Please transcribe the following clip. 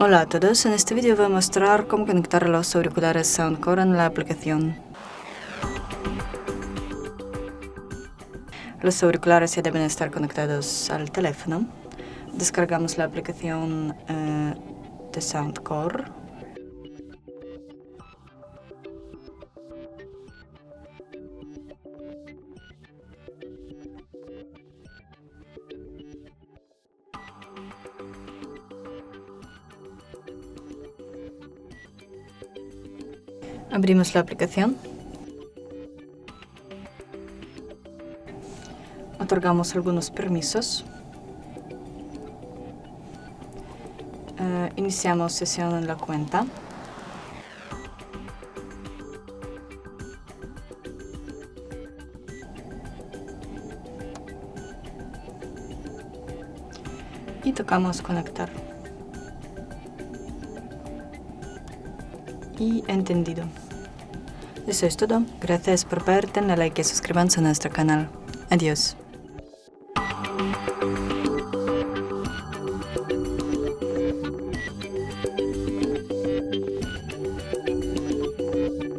Hola a todos, en este vídeo voy a mostrar cómo conectar los auriculares Soundcore en la aplicación. Los auriculares ya deben estar conectados al teléfono. Descargamos la aplicación de Soundcore. Abrimos la aplicación. Otorgamos algunos permisos. Iniciamos sesión en la cuenta. Y tocamos conectar. Y entendido. Eso es todo. Gracias por ver, denle like y suscríbanse a nuestro canal. Adiós.